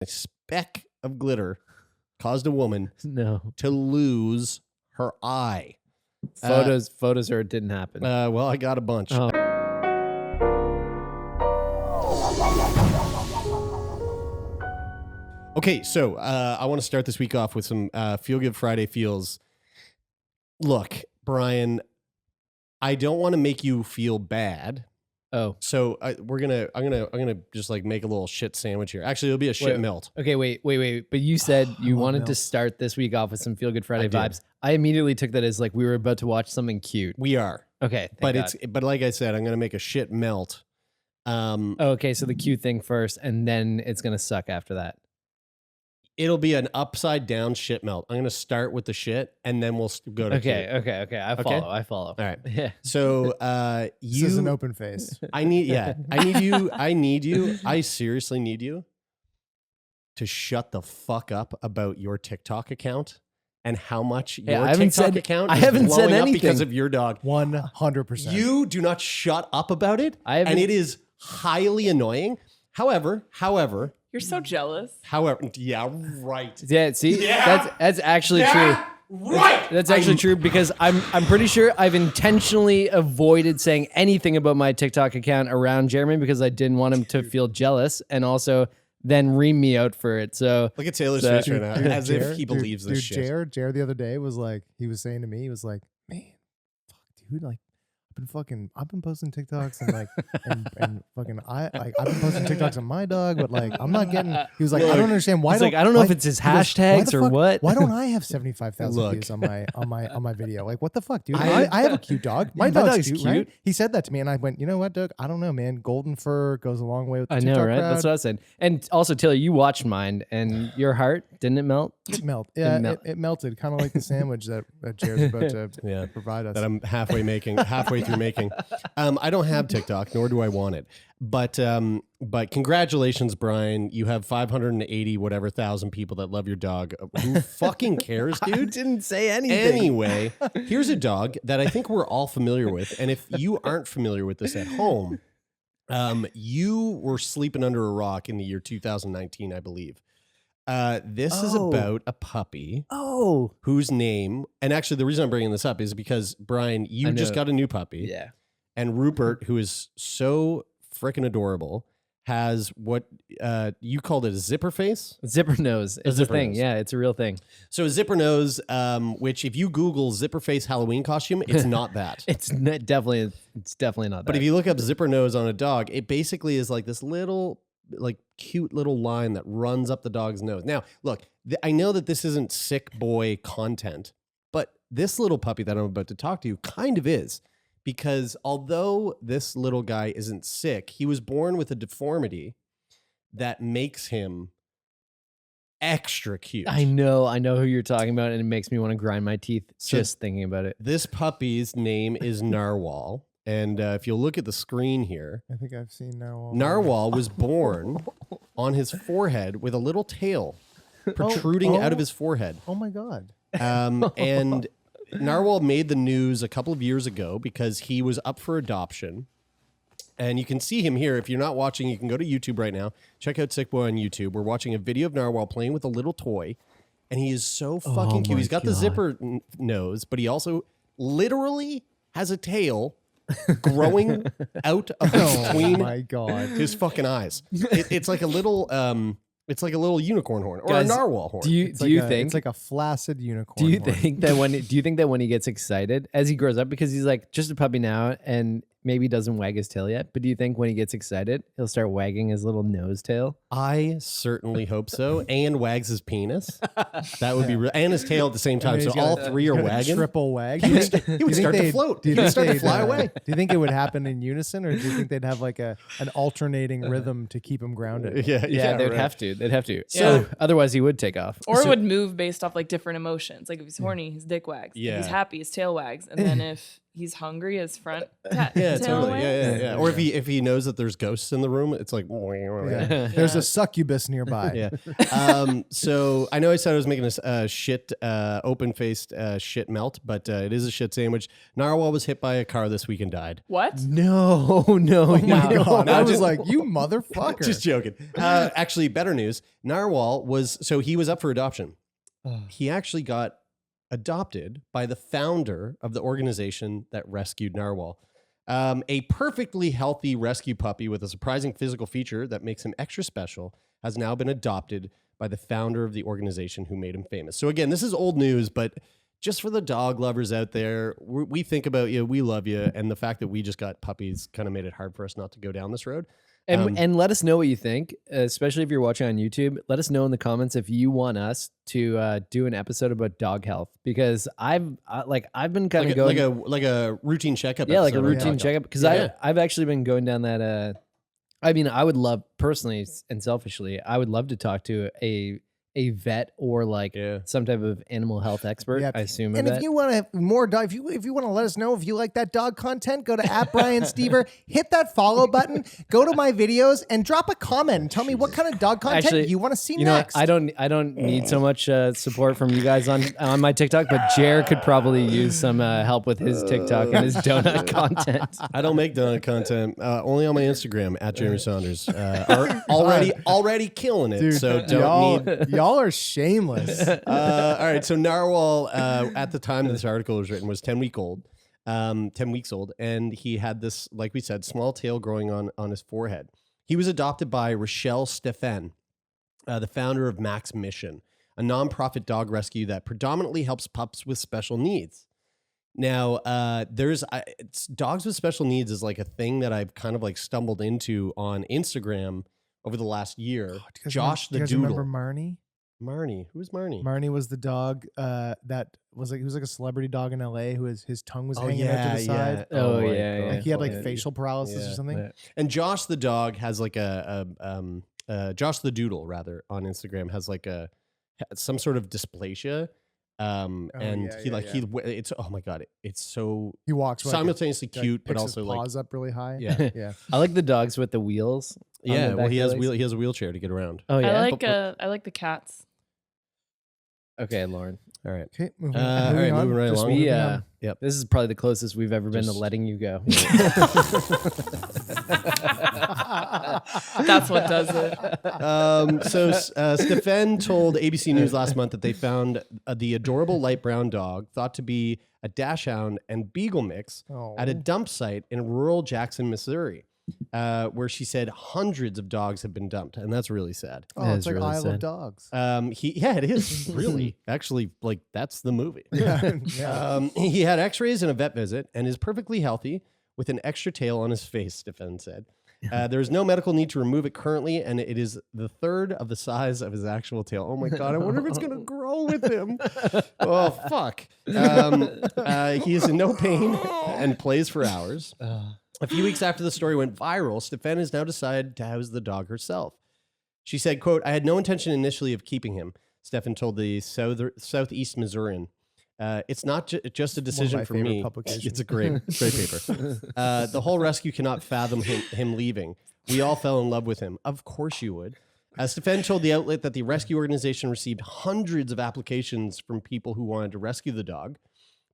A speck of glitter caused a woman No. to lose her eye. Photos or it didn't happen. Well, I got a bunch. Oh. Okay, so I want to start this week off with some Feel Good Friday feels. Look, Brian, I don't want to make you feel bad. Oh, So I'm gonna just like make a little shit sandwich here. Actually, it'll be a shit melt. okay. Wait. But you said you wanted to start this week off with some Feel Good Friday vibes. I immediately took that as like we were about to watch something cute. We are, Okay, but like I said, I'm gonna make a shit melt. Okay, so the cute thing first, and then it's gonna suck after that. It'll be an upside down shit melt. I'm gonna start with the shit, and then we'll go to cute. Okay. I follow. All right. Yeah. So This is an open face. I need you. I seriously need you to shut the fuck up about your TikTok account and how much your TikTok account is blowing up because of your dog. 100%. You do not shut up about it, and it is highly annoying. However, You're so jealous. yeah, right. Yeah. See, Yeah. that's actually true. Right. That's actually true because I'm pretty sure I've intentionally avoided saying anything about my TikTok account around Jeremy because I didn't want him to feel jealous and also then ream me out for it. So Look at Taylor's face right now, as if he believes this shit. Jared the other day was like, he was saying to me, he was like, man, fuck, dude, like, I've been posting TikToks and like, and fucking, I've been posting TikToks on my dog, but like, I'm not getting, he was like, I don't understand why. He's like, I don't know if it's his hashtags or what. Why don't I have 75,000 views on my video? Like, what the fuck, dude? I have a cute dog. My dog's cute, right? He said that to me and I went, you know what, Doug? I don't know, man. Golden fur goes a long way with the TikTok right? crowd. That's what I said. And also, Taylor, you watched mine and your heart, didn't it melt? It melted. Yeah, it melted, kind of like the sandwich that Jared's about to provide us. That I'm halfway through making. I don't have TikTok, nor do I want it. But congratulations, Brian. You have 580 whatever thousand people that love your dog. Who fucking cares, dude? I didn't say anything. Anyway, here's a dog that I think we're all familiar with. And if you aren't familiar with this at home, you were sleeping under a rock in the year 2019, I believe. This is about a puppy. Whose name, and actually the reason I'm bringing this up is because, Brian, you just got a new puppy. Yeah. And Rupert, who is so freaking adorable, has what you called it a zipper face? Zipper nose is a thing. Yeah, it's a real thing. So a zipper nose, which if you Google zipper face Halloween costume, it's not that. It's definitely not that. But if you look up zipper nose on a dog, it basically is like this little, like cute little line that runs up the dog's nose. Now, look, I know that this isn't sick boy content, but this little puppy that I'm about to talk to you kind of is. Because although this little guy isn't sick, he was born with a deformity that makes him extra cute. I know who you're talking about, and it makes me want to grind my teeth just thinking about it. This puppy's name is Narwhal. And if you'll look at the screen here, I think I've seen Narwhal. Narwhal was born on his forehead with a little tail protruding out of his forehead. Oh my God. And Narwhal made the news a couple of years ago because he was up for adoption. And you can see him here. If you're not watching, you can go to YouTube right now. Check out Sick Boy on YouTube. We're watching a video of Narwhal playing with a little toy. And he is so fucking cute. He's got the zipper nose, but he also literally has a tail growing out of between his fucking eyes. It's like a little... it's like a little unicorn horn or a narwhal horn. Do you think it's like a flaccid unicorn? Do you think that when he gets excited as he grows up, because he's like just a puppy now and maybe doesn't wag his tail yet, but do you think when he gets excited he'll start wagging his little nose tail? I certainly hope so. And wags his penis. That would be real. And his tail at the same time. So all three are wagging. Triple wag. He would start to float. He would start to fly away. Do you think it would happen in unison, or do you think they'd have like an alternating rhythm to keep him grounded? Yeah, they'd have to. They'd have to. So otherwise he would take off. Or it would move based off like different emotions. Like if he's horny, his dick wags. If he's happy, his tail wags. And then if he's hungry, his front Yeah, tail totally. wags. Yeah. Or if he knows that there's ghosts in the room, it's like, There's a succubus nearby. yeah. So I know I said I was making a shit, open-faced shit melt, but it is a shit sandwich. Narwhal was hit by a car this week and died. What? No. Oh my no. God. No, I was just- like, you motherfucker. Just joking. Actually, better news. Narwhal he was up for adoption. He actually got adopted by the founder of the organization that rescued Narwhal. A perfectly healthy rescue puppy with a surprising physical feature that makes him extra special has now been adopted by the founder of the organization who made him famous. So again, this is old news, but just for the dog lovers out there, we think about you, we love you, and the fact that we just got puppies kind of made it hard for us not to go down this road. And let us know what you think, especially if you're watching on YouTube. Let us know in the comments if you want us to do an episode about dog health, because I've been kind of going like a routine checkup. like a episode on routine dog checkup, because Yeah. I've actually been going down that. I mean, I would love personally and selfishly, I would love to talk to a vet or like Yeah. some type of animal health expert. Yeah. I assume. And if you want to have more dog, if you want to let us know if you like that dog content, go to @BrianStever, hit that follow button, go to my videos, and drop a comment and tell me what kind of dog content Actually, you want to see you know, next. I don't need so much support from you guys on my TikTok, but Jer could probably use some help with his TikTok and his donut content. I don't make donut content. Only on my Instagram @Jeremy Saunders. Are already killing it. Dude, so don't need. y'all are shameless. All right. So Narwhal, at the time this article was written, was 10 weeks old, and he had this, like we said, small tail growing on his forehead. He was adopted by Rochelle Stephan, the founder of Max Mission, a nonprofit dog rescue that predominantly helps pups with special needs. Now, dogs with special needs is like a thing that I've kind of like stumbled into on Instagram over the last year. Josh the Do you guys Doodle. remember Marnie? Marnie. Who's Marnie? Marnie was the dog that was like, he was like a celebrity dog in LA who his tongue was Oh, hanging out to the side. Oh, my yeah, God. Like he had like Yeah. facial paralysis Yeah. or something. Yeah. And Josh the dog has like Josh the Doodle rather on Instagram has like some sort of dysplasia. And it's oh my God, it's so He walks like simultaneously cute, but picks also his like paws up really high. Yeah. Yeah. I like the dogs with the wheels. on yeah. the Well, back he of has the legs. he has a wheelchair to get around. Oh yeah. I like the cats. Okay, Lauren. All right. Okay, moving, All right, moving right Just along. moving Yeah. on. Yep. This is probably the closest we've ever been to Just- letting you go. That's what does it. So Stephen told ABC News last month that they found the adorable light brown dog, thought to be a dachshund and beagle mix, at a dump site in rural Jackson, Missouri, where she said hundreds of dogs have been dumped, and that's really sad. Oh, That it's is like really Isle sad. of Dogs. It is really actually like that's the movie. Yeah. He had X-rays and a vet visit, and is perfectly healthy with an extra tail on his face. Stephen said. There is no medical need to remove it currently, and it is the third of the size of his actual tail. Oh my God, I wonder if it's going to grow with him. Oh, fuck. He is in no pain and plays for hours. A few weeks after the story went viral, Stephen has now decided to house the dog herself. She said, quote, "I had no intention initially of keeping him," Stephen told the Southeast Missourian. It's not just a decision my for favorite me. publications. It's a great paper. The whole rescue cannot fathom him leaving. We all fell in love with him. Of course you would. Stephen told the outlet that the rescue organization received hundreds of applications from people who wanted to rescue the dog,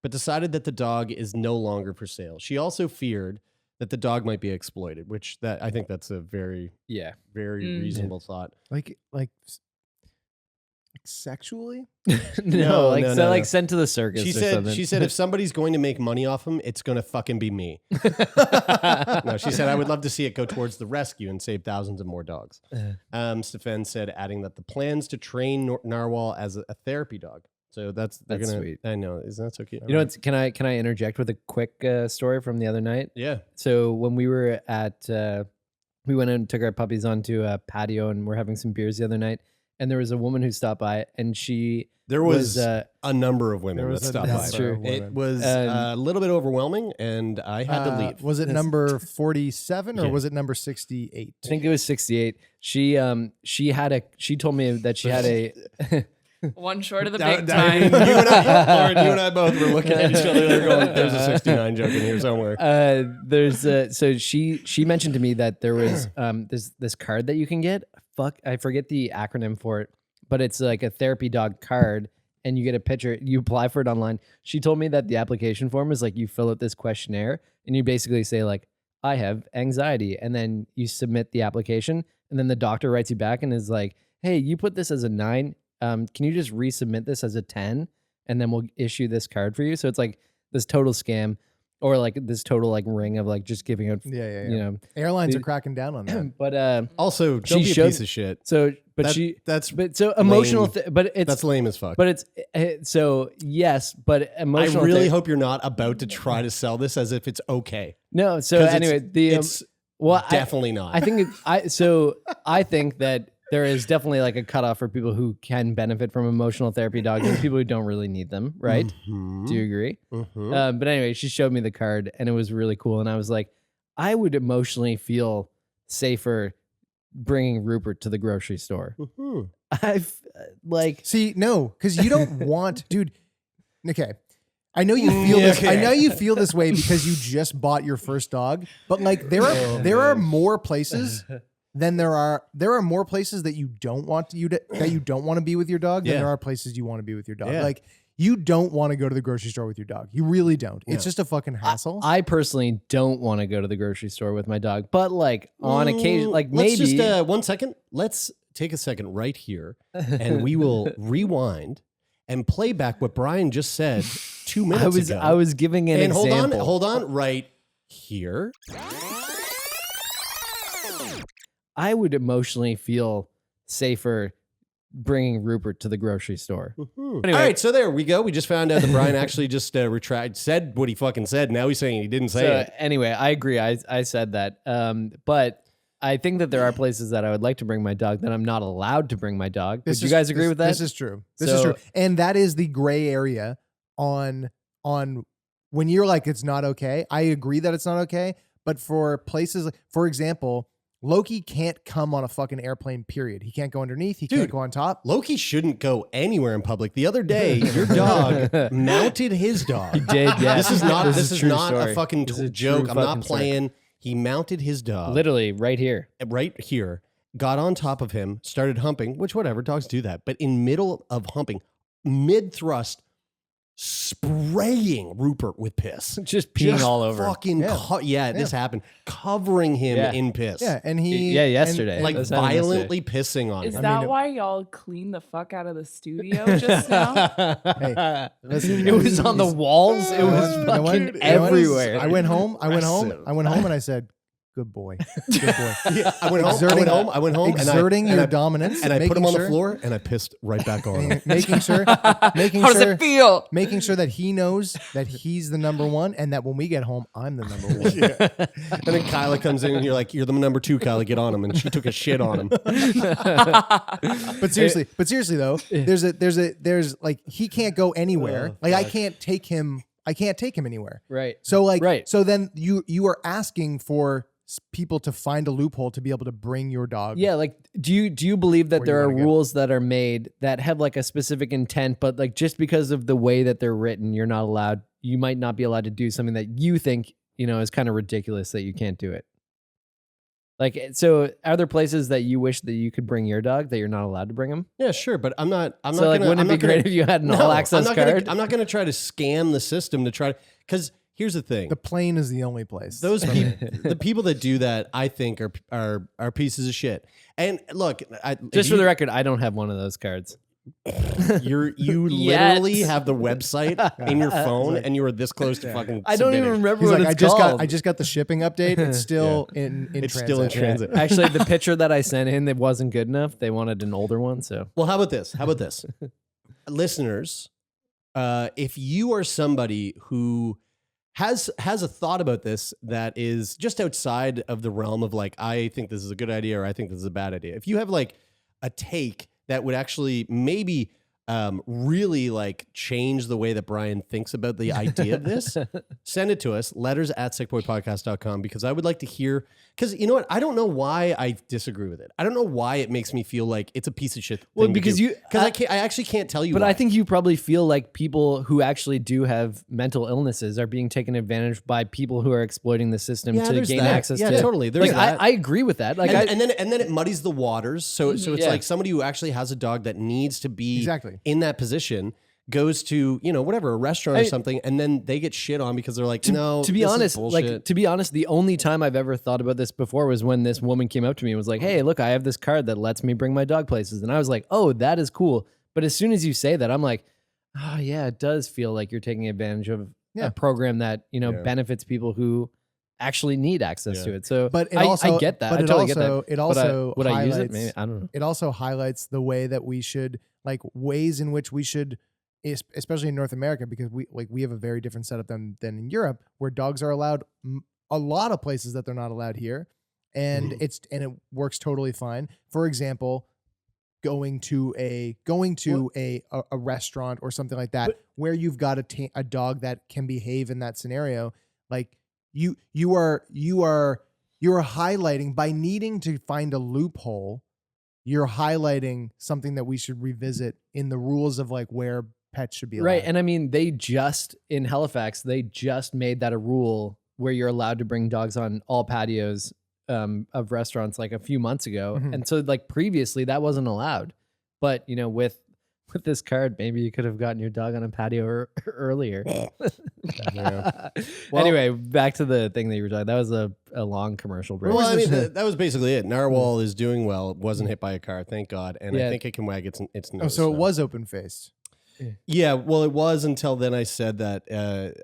but decided that the dog is no longer for sale. She also feared that the dog might be exploited, which I think that's a very, very reasonable thought. Like sexually? No, like no. like sent to the circus. She or said, something. if somebody's going to make money off him, it's going to fucking be me. No, she said, I would love to see it go towards the rescue and save thousands of more dogs. Stephen said, adding that the plans to train Narwhal as a therapy dog. So that's sweet. I know. Isn't that so cute? You know, can I interject with a quick story from the other night? Yeah. So when we were at, we went and took our puppies onto a patio and we're having some beers the other night. And there was a woman who stopped by, and There was a number of women There that was a stopped number by. of true. It women. was a little bit overwhelming, and I had to leave. Was it number 47 or Yeah. was it number 68? I think it was 68. She told me that she had a One short of the I big mean, time. you and I, Lauren, you and I both were looking at each other. They're going, "There's a 69 joke in here somewhere." So she mentioned to me that there was this card that you can get. Fuck, I forget the acronym for it, but it's like a therapy dog card, and you get a picture. You apply for it online. She told me that the application form is like you fill out this questionnaire, and you basically say like, I have anxiety, and then you submit the application, and then the doctor writes you back and is like, hey, you put this as a 9. Can you just resubmit this as a 10, and then we'll issue this card for you? So it's like this total scam, or like this total like ring of like just giving out. Yeah. You know, Airlines are cracking down on that. but Also, don't She be a showed- piece of shit. so but so emotional. lame. But it's That's lame as fuck. but it's so yes, but I emotional. really hope you're not about to try to sell this as if it's okay. no. So 'Cause anyway, it's well, definitely not. I think I think that there is definitely like a cutoff for people who can benefit from emotional therapy dogs and people who don't really need them, right? Mhm. Do you agree? Mhm. But anyway, she showed me the card and it was really cool, and I was like, I would emotionally feel safer bringing Rupert to the grocery store. Mhm. I've like See, no, because you don't want, dude. Okay, I know you feel this. I Okay. know you feel this way because you just bought your first dog. But like, there are more places than there are more places that you don't want to be with your dog than Yeah. there are places you want to be with your dog. Yeah. Like, you don't want to go to the grocery store with your dog. You really don't. It's just a fucking hassle. I personally don't want to go to the grocery store with my dog, but like on occasion, like Let's maybe just 1 second. Let's take a second right here, and we will rewind and play back what Brian just said 2 minutes ago. I was giving an and example. hold on, right here. I would emotionally feel safer bringing Rupert to the grocery store. All right, so there we go. We just found out that Brian actually just said what he fucking said. Now he's saying he didn't say So it. anyway, I agree. I said that. But I think that there are places that I would like to bring my dog that I'm not allowed to bring my dog. Would you guys agree with that? This is true. This is So- true. And that is the gray area on when you're like, it's not okay. I agree that it's not okay. But for places, for example, Loki can't come on a fucking airplane, period. He can't go underneath. He Dude. can't go on top. Loki shouldn't go anywhere in public. The other day, your dog mounted his dog. He did, yeah. This is not a true story. a fucking This is a joke. true I'm not fucking story. playing. He mounted his dog Literally right here. right here, got on top of him, started humping, which whatever, dogs do that. But in middle of humping, mid thrust, spraying Rupert with piss. Just peeing all over. Fucking this happened. Covering him Yeah. in piss. Yeah, and he Yeah, yesterday. Like That's happened violently pissing on Is him. that mean, why y'all cleaned the fuck out of the studio just now? Hey, listen, It was on the walls. It was You know what? fucking You know what? everywhere. I went home. Impressive. And I said, "Good boy, good boy." Yeah, I went home, exerting and your I, dominance, and I put him on the making floor and I pissed right back on him. making sure, How does it feel? making sure that he knows that he's the number one, and that when we get home, I'm the number one. And then Kyla comes in and you're like, "You're the number 2, Kyla, get on him." And she took a shit on him. But seriously though, there's like, he can't go anywhere. Oh, Like, I can't take him anywhere. Right. So like, Right. so then you are asking for people to find a loophole to be able to bring your dog. Yeah, like do you believe that Where there you are wanna go. rules that are made that have like a specific intent, but like just because of the way that they're written, you might not be allowed to do something that you think, is kind of ridiculous that you can't do it. Like, so are there places that you wish that you could bring your dog that you're not allowed to bring him? Yeah, sure, but I'm not So gonna. like, wouldn't I'm it be not gonna- great if you had an No, all access I'm not card? Gonna, I'm not going to try to scam the system to try to. Because here's the thing: The plane is the only place. those the people that do that, I think, are pieces of shit. And look, Just for the record, I don't have one of those cards. you Yet. literally have the website in your phone, and you are this close to fucking. I don't even submitting. remember He's what like, it's I just got the shipping update. It's still in It's transit. still in transit. Actually, the picture that I sent in, it wasn't good enough. They wanted an older one, so Well, how about this? Listeners, if you are somebody who has a thought about this that is just outside of the realm of like, I think this is a good idea or I think this is a bad idea. If you have like a take that would actually maybe really like change the way that Brian thinks about the idea of this, send it to us, letters@sickboypodcast.com, because I would like to hear, because you know what? I don't know why I disagree with it. I don't know why it makes me feel like it's a piece of shit. Well, because I actually can't tell you But why. I think you probably feel like people who actually do have mental illnesses are being taken advantage by people who are exploiting the system to there's gain that. access Yeah, to. totally. There's Like, that. I agree with that. Like, and then it muddies the waters. So it's Yeah. like somebody who actually has a dog that needs to be Exactly. in that position goes to, you know, whatever, a restaurant or something, and then they get shit on because they're like, no, to be this is honest, bullshit. the only time I've ever thought about this before was when this woman came up to me and was like, "Hey, look, I have this card that lets me bring my dog places," and I was like, "Oh, that is cool." But as soon as you say that, I'm like, "Oh yeah, it does feel like you're taking advantage of Yeah. a program that benefits people who actually need access to it." So, But it I also, get that. But I it totally also, get that. it But also would I use it? highlights- Maybe I don't know. It also highlights the way that we should, like, ways in which we should, especially in North America, because we have a very different setup than in Europe, where dogs are allowed a lot of places that they're not allowed here, and it works totally fine. For example, going to a restaurant or something like that, where you've got a dog that can behave in that scenario, like you are highlighting, by needing to find a loophole, you're highlighting something that we should revisit in the rules of like where pets should be allowed. Right. And I mean, in Halifax, they just made that a rule where you're allowed to bring dogs on all patios of restaurants like a few months ago. Mhm. And so like previously that wasn't allowed. But, you know, with this card, maybe you could have gotten your dog on a patio earlier. Yeah. Anyway, back to the thing that you were talking. That was a long commercial break. Well, I mean, that was basically it. Narwhal is doing well. It wasn't hit by a car, thank God. And I think it can wag its nose. Oh, so it was open faced. Yeah, well, it was until then I said that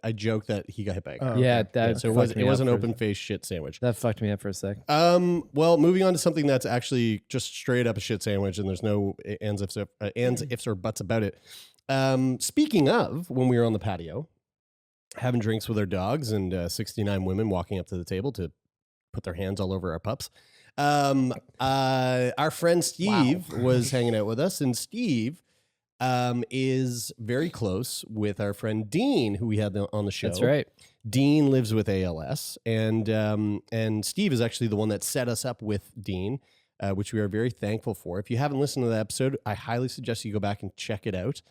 I joked that he got hit by a car. Oh, Yeah, okay. that So it fucked me was up an for- open-faced shit sandwich. That fucked me up for a sec. Well, moving on to something that's actually just straight up a shit sandwich, and there's no ands, ifs, or buts about it. Speaking of, when we were on the patio, having drinks with our dogs, and 69 women walking up to the table to put their hands all over our pups, our friend Steve was hanging out with us, and Steve is very close with our friend Dean, who we had on the show. That's right. Dean lives with ALS, and Steve is actually the one that set us up with Dean, which we are very thankful for. If you haven't listened to that episode, I highly suggest you go back and check it out.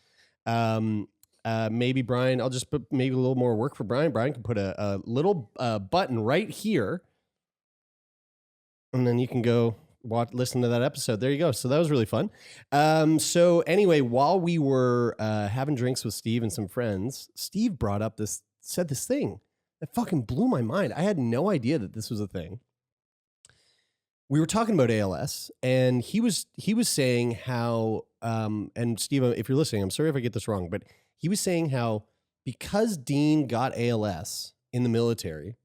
Maybe Brian, I'll just put maybe a little more work for Brian. Brian can put a little button right here, and then you can go listen to that episode. There you go. So that was really fun. So anyway, while we were having drinks with Steve and some friends, Steve said this thing that fucking blew my mind. I had no idea that this was a thing. We were talking about ALS, and he was saying how, and Steve, if you're listening, I'm sorry if I get this wrong, but he was saying how because Dean got ALS in the military,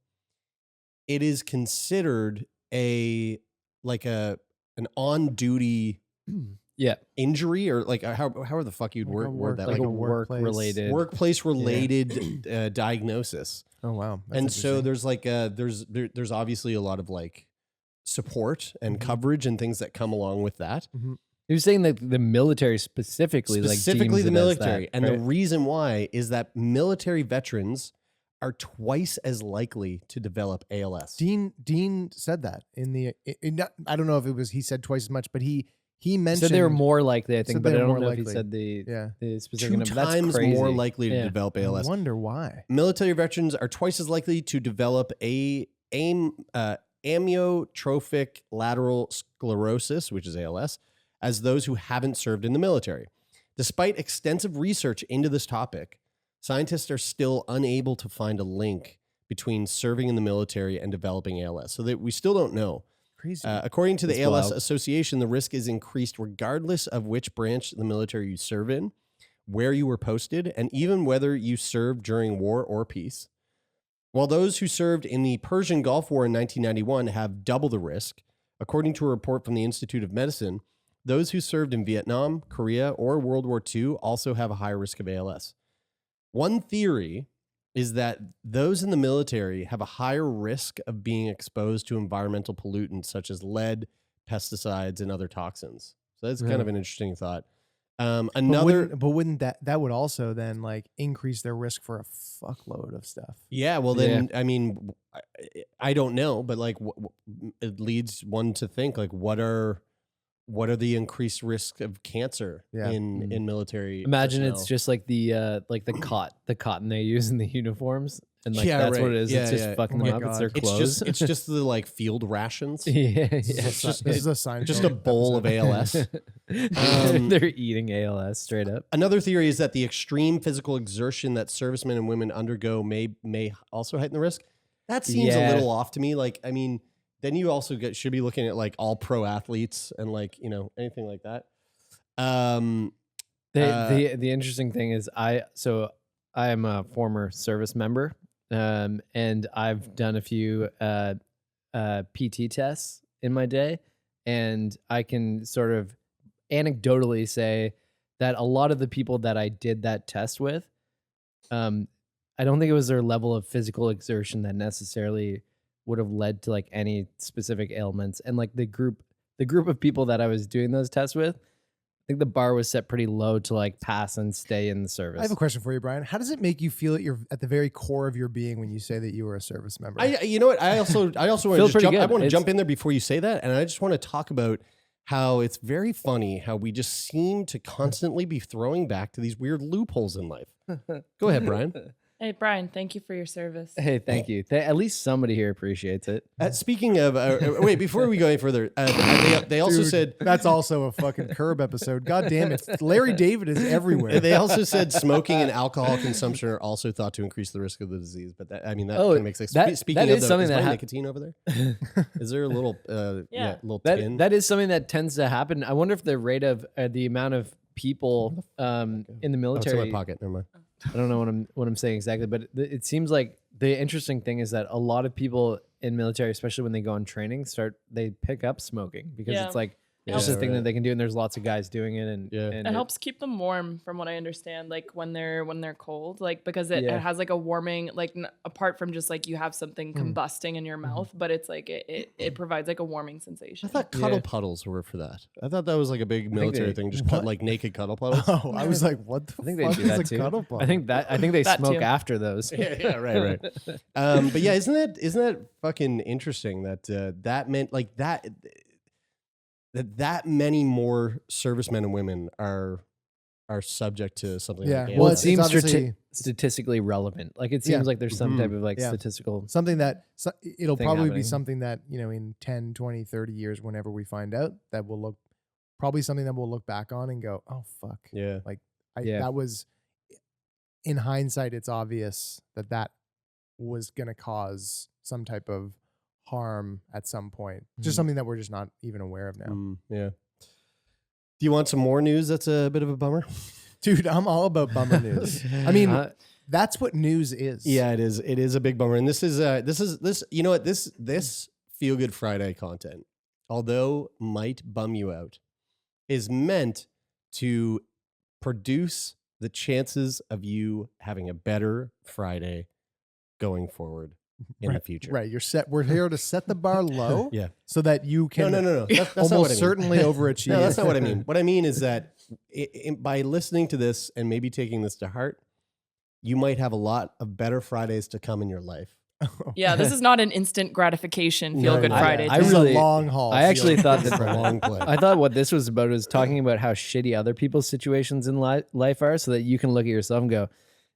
it is considered an on-duty injury, or like how the fuck you'd word that, like a workplace- work related diagnosis. Oh wow! That's And so interesting. there's obviously a lot of like support and coverage and things that come along with that. He was saying that the military specifically deems The it as that, military, and the right? reason why is that military veterans are twice as likely to develop ALS. Dean said that I don't know if it was he said twice as much, but he mentioned said they were more likely, I think, said but they I were don't more know if he likely. said the Yeah. specific 2 number. That's times crazy. more likely to Yeah. develop I ALS. wonder why. Military veterans are twice as likely to develop amyotrophic lateral sclerosis, which is ALS, as those who haven't served in the military. Despite extensive research into this topic, scientists are still unable to find a link between serving in the military and developing ALS. So that we still don't know. Crazy. According to the That's ALS wild. Association, the risk is increased regardless of which branch of the military you serve in, where you were posted, and even whether you served during war or peace. While those who served in the Persian Gulf War in 1991 have double the risk, according to a report from the Institute of Medicine, those who served in Vietnam, Korea, or World War II also have a higher risk of ALS. One theory is that those in the military have a higher risk of being exposed to environmental pollutants such as lead, pesticides, and other toxins. So that's kind of an interesting thought. Another, but wouldn't that would also then like increase their risk for a fuckload of stuff? yeah. Well, then I mean, I don't know, but like it leads one to think like, what are the increased risks of cancer in military? Imagine personnel? it's just like the cotton they use in the uniforms, and like that's what it is. It's just fucking them up. It's their clothes. It's just the like field rations. yeah. This is a sign. Just a bowl of ALS. They're eating ALS straight up. Another theory is that the extreme physical exertion that servicemen and women undergo may also heighten the risk. That seems a little off to me. Like, I mean, then you also should be looking at like all pro athletes and like, anything like that. The interesting thing is I am a former service member, and I've done a few PT tests in my day, and I can sort of anecdotally say that a lot of the people that I did that test with, I don't think it was their level of physical exertion that necessarily would have led to like any specific ailments. And like the group of people that I was doing those tests with, I think the bar was set pretty low to like pass and stay in the service. I have a question for you, Brian. How does it make you feel at the very core of your being when you say that you were a service member? You know what? I also want to jump in there before you say that, and I just want to talk about how it's very funny how we just seem to constantly be throwing back to these weird loopholes in life. Go ahead, Brian. Hey, Brian, thank you for your service. Hey, thank you. At least somebody here appreciates it. Speaking of, wait, before we go any further, they also said that's also a fucking Curb episode. God damn it. Larry David is everywhere. They also said smoking and alcohol consumption are also thought to increase the risk of the disease. But that kind of makes sense. Speaking of something is that nicotine over there? Is there a little, little tin? That is something that tends to happen. I wonder if the rate of the amount of people in the military. Oh, it's in my pocket. Never mind. I don't know what I'm saying exactly, but it seems like the interesting thing is that a lot of people in military, especially when they go on training, they pick up smoking because it's like just a thing that they can do, and there's lots of guys doing it, and it helps keep them warm, from what I understand. Like when they're cold, like because it has like a warming, like apart from just like you have something combusting in your mouth, but it's like it provides like a warming sensation. I thought cuddle puddles were for that. I thought that was like a big military thing, just cut like naked cuddle puddles. Oh, I was like, what the fuck they do that is a too. cuddle puddle? I think they That smoke too. after those. Yeah, right. But yeah, isn't that fucking interesting that that meant like that many more servicemen and women are subject to something like Yeah. ALS. Well, it it's seems obviously- statistically relevant. Like it seems like there's some type of like statistical. something that it'll thing probably be happening. something that, in 10, 20, 30 years, whenever we find out, that will look probably something that we'll look back on and go, oh, fuck. Yeah. That was, in hindsight, it's obvious that was going to cause some type of harm at some point. Just something that we're just not even aware of now. Yeah. Do you want some more news that's a bit of a bummer? Dude, I'm all about bummer news. I mean, that's what news is. Yeah, it is. It is a big bummer. And this you know what, this Feel Good Friday content, although might bum you out, is meant to produce the chances of you having a better Friday going forward in the future. Right. We're here to set the bar low. Yeah. So that you can No. That's not almost what I mean. certainly overachieve. No, that's not what I mean. What I mean is that by listening to this and maybe taking this to heart, you might have a lot of better Fridays to come in your life. Yeah, this is not an instant gratification Feel Good No, Friday. I This is a really- long haul. I actually thought It's that a long play. I thought what this was about was talking about how shitty other people's situations in life are, so that you can look at yourself and go,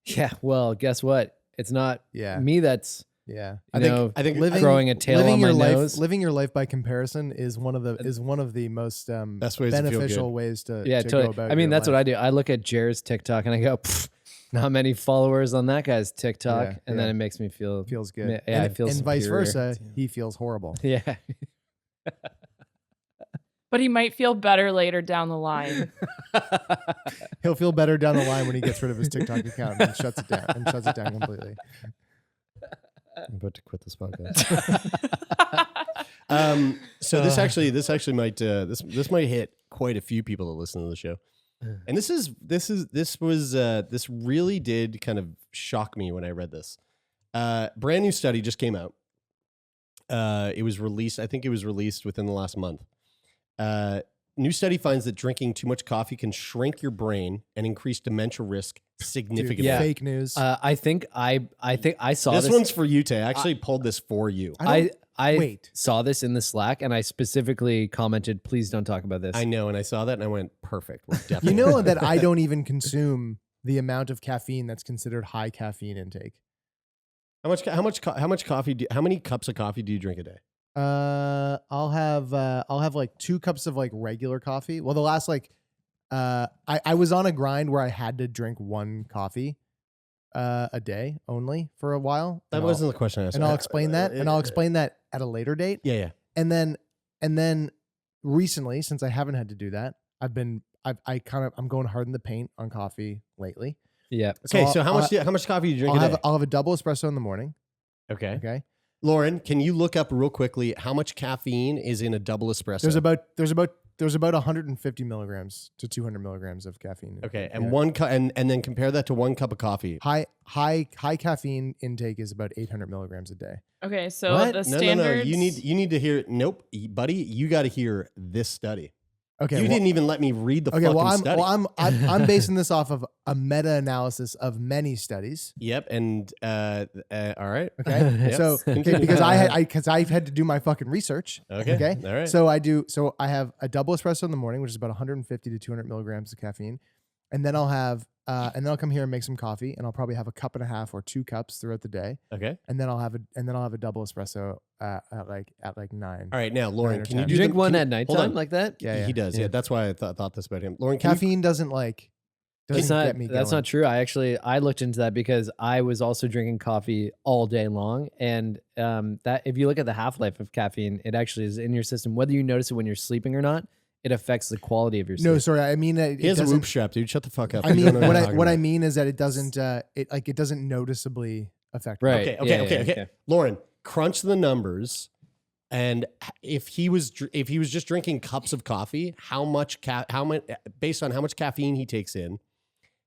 yeah, well, guess what? It's not me that's I think growing a tail on my nose. Living your life by comparison is one of the most best ways to feel beneficial good. ways to Yeah, go totally. about I mean, your that's life. what I do. I look at Jared's TikTok and I go, not many followers on that guy's TikTok, Yeah, and then it makes me feel feels good. Yeah, I and, feel and vice superior. versa, he feels horrible. Yeah. But he might feel better later down the line. He'll feel better down the line when he gets rid of his TikTok account and shuts it down completely. I'm about to quit this podcast. So this actually might hit quite a few people that listen to the show, and this really did kind of shock me when I read this. Brand new study just came out. It was released. I think it was released within the last month. new study finds that drinking too much coffee can shrink your brain and increase dementia risk significantly. Yeah. Fake news. I think I saw This this. one's for you, Tay. I actually pulled this for you. I wait. saw this in the Slack and I specifically commented, please don't talk about this. I know, and I saw that and I went, perfect. We're definitely You know that I don't even consume the amount of caffeine that's considered high caffeine intake. how much coffee? How many cups of coffee do you drink a day? I'll have like 2 cups of like regular coffee. Well, the last like I was on a grind where I had to drink 1 coffee a day only for a while. That wasn't the question I asked. And I'll explain that. And I'll explain that at a later date. Yeah. And then recently, since I haven't had to do that, I'm going hard in the paint on coffee lately. Yeah. Okay, so how much coffee do you drink a day? I'll have a double espresso in the morning. Okay. Okay. Lauren, can you look up real quickly how much caffeine is in a double espresso? There's about 150 milligrams to 200 milligrams of caffeine. Okay, and and then compare that to 1 cup of coffee. High caffeine intake is about 800 milligrams a day. Okay, so What? the No. standards. You need to hear. Nope, buddy. You got to hear this study. Okay, You didn't even let me read the fucking study. I'm basing this off of a meta-analysis of many studies. Yep, and all right. Okay, Yep. so Continue. because I've had to do my fucking research. Okay. All right. So I have a double espresso in the morning, which is about 150 to 200 milligrams of caffeine, and then I'll come here and make some coffee, and I'll probably have a cup and a half or 2 cups throughout the day, Okay. and then I'll have a double espresso at like 9. All right. Now, Lauren, Nine or can you 10. do You drink the- one can- at hold nighttime on. like that? Yeah, He does. Yeah. That's why I thought this about him. Lauren, can Caffeine doesn't get me That's going. not true. I looked into that because I was also drinking coffee all day long, and that if you look at the half-life of caffeine, it actually is in your system. Whether you notice it when you're sleeping or not, it affects the quality of your sleep. No, sorry. I mean, it he has a doesn't. whoop strap, dude. Shut the fuck up. I You mean, don't know what you're talking what I about. mean is that it doesn't noticeably affect me. Right. Okay. Yeah, Okay. yeah. Lauren, crunch the numbers, and if he was just drinking cups of coffee, based on how much caffeine he takes in,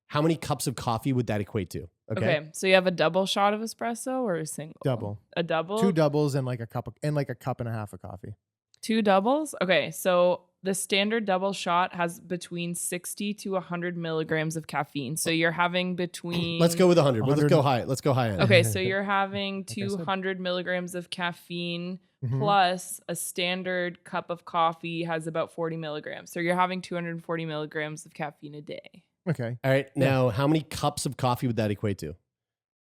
how many cups of coffee would that equate to? Okay, so you have a double shot of espresso or a single? Double. A double? 2 doubles and like a cup and a half of coffee. 2 doubles? Okay, so the standard double shot has between 60 to 100 milligrams of caffeine. So you're having between... Let's go with 100. Let's 100. go high. Let's go high end. Okay, so you're having Like I said. 200 milligrams of caffeine Mhm. plus a standard cup of coffee has about 40 milligrams. So you're having 240 milligrams of caffeine a day. Okay. All right. Now, how many cups of coffee would that equate to?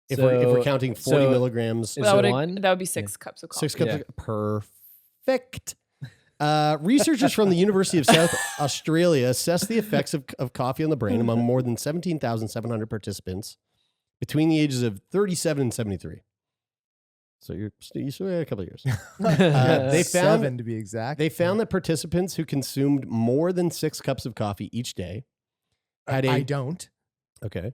If So- we're counting 40 so- milligrams, Is That it would, one? that would be 6 cups of coffee. 6 cups. Yeah. Perfect. Researchers from the University of South Australia assessed the effects of coffee on the brain among more than 17,700 participants between the ages of 37 and 73. So you still got a couple of years. They found 7 to be exact. They found that participants who consumed more than 6 cups of coffee each day had I don't. Okay,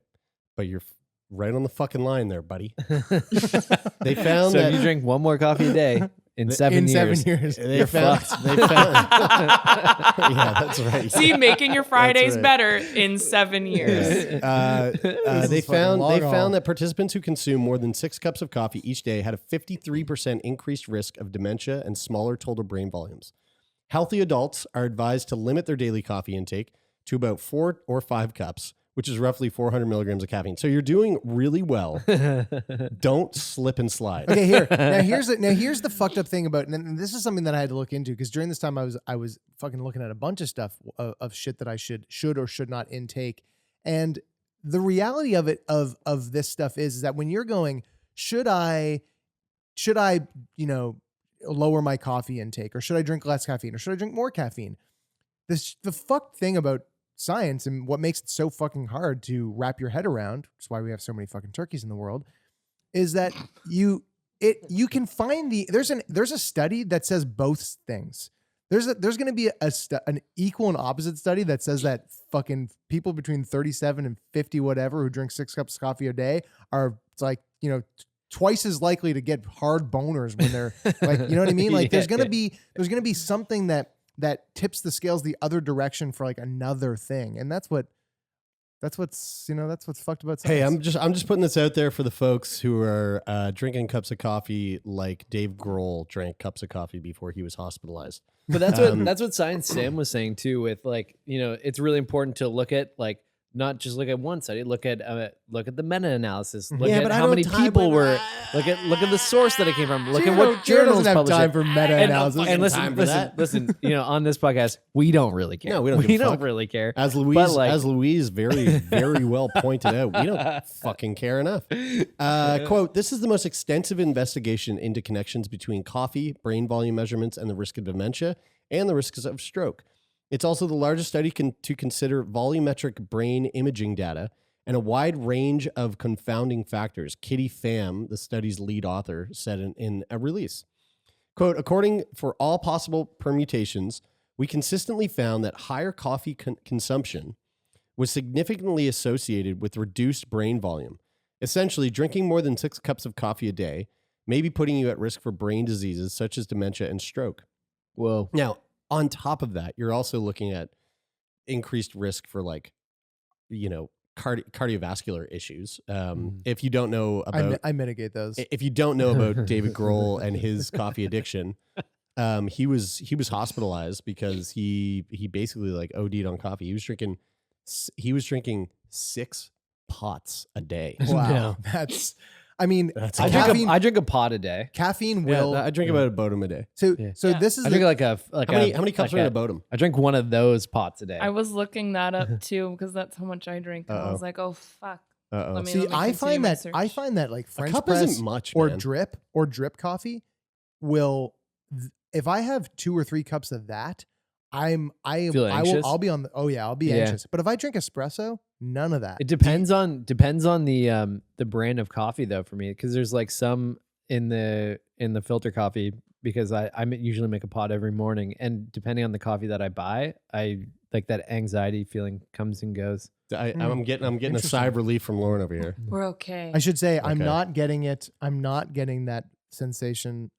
but you're right on the fucking line there, buddy. They found So that if you drink one more coffee a day in 7 in years. 7 years. they found. Yeah, that's right. See, making your Fridays right. better in 7 years. They is fucking found long haul. that participants who consume more than 6 cups of coffee each day had a 53% increased risk of dementia and smaller total brain volumes. Healthy adults are advised to limit their daily coffee intake to about 4 or 5 cups, which is roughly 400 milligrams of caffeine. So you're doing really well. Don't slip and slide. Okay, here. Now here's the fucked up thing about, and this is something that I had to look into because during this time I was fucking looking at a bunch of stuff of shit that I should or should not intake, and the reality of it of this stuff is that when you're going, should I lower my coffee intake, or should I drink less caffeine, or should I drink more caffeine? The fucked thing about science and what makes it so fucking hard to wrap your head around, which is why we have so many fucking turkeys in the world, is that you can find there's a study that says both things. There's going to be an equal and opposite study that says that fucking people between 37 and 50 whatever who drink 6 cups of coffee a day are twice as likely to get hard boners when they're like, you know what I mean? Like Yeah, there's going to be something that tips the scales the other direction for like another thing. And that's what That's what's fucked about science. Hey, I'm just putting this out there for the folks who are drinking cups of coffee like Dave Grohl drank cups of coffee before he was hospitalized. But that's what Science Sam was saying too. With like, it's really important to look at like not just look at one study. Look at the meta-analysis. Look at how many people were. Look at the source that it came from. Look at what journals doesn't have published time it. for meta-analysis. And listen. On this podcast, we don't really care. No, we don't give a fuck. really care. As Louise very, very well pointed out, we don't fucking care enough. Quote, this is the most extensive investigation into connections between coffee, brain volume measurements, and the risk of dementia and the risks of stroke. It's also the largest study to consider volumetric brain imaging data and a wide range of confounding factors. Kitty Pham, the study's lead author, said in a release. Quote, according for all possible permutations, we consistently found that higher coffee consumption was significantly associated with reduced brain volume. Essentially, drinking more than 6 cups of coffee a day may be putting you at risk for brain diseases such as dementia and stroke. Whoa. Now, on top of that, you're also looking at increased risk for cardiovascular issues. If you don't know about, I mitigate those. If you don't know about David Grohl and his coffee addiction, he was hospitalized because he basically like OD'd on coffee. He was drinking 6 pots a day. Wow, That's I drink a pot a day. Caffeine will. I drink about a Bodum a day. So this is I drink how many cups are in a Bodum? I drink one of those pots a day. I was looking that up too because that's how much I drink. And I was like, oh fuck. I find that like French cup press isn't much, or man. drip coffee will, if I have 2 or 3 cups of that, I'll be on the, I'll be anxious. But if I drink espresso, none of that. It depends on the brand of coffee though for me, because there's like some in the filter coffee, because I usually make a pot every morning, and depending on the coffee that I buy, I like that anxiety feeling comes and goes. I'm getting a sigh of relief from Lauren over here. We're okay. I should say I'm Okay. not getting it. I'm not getting that sensation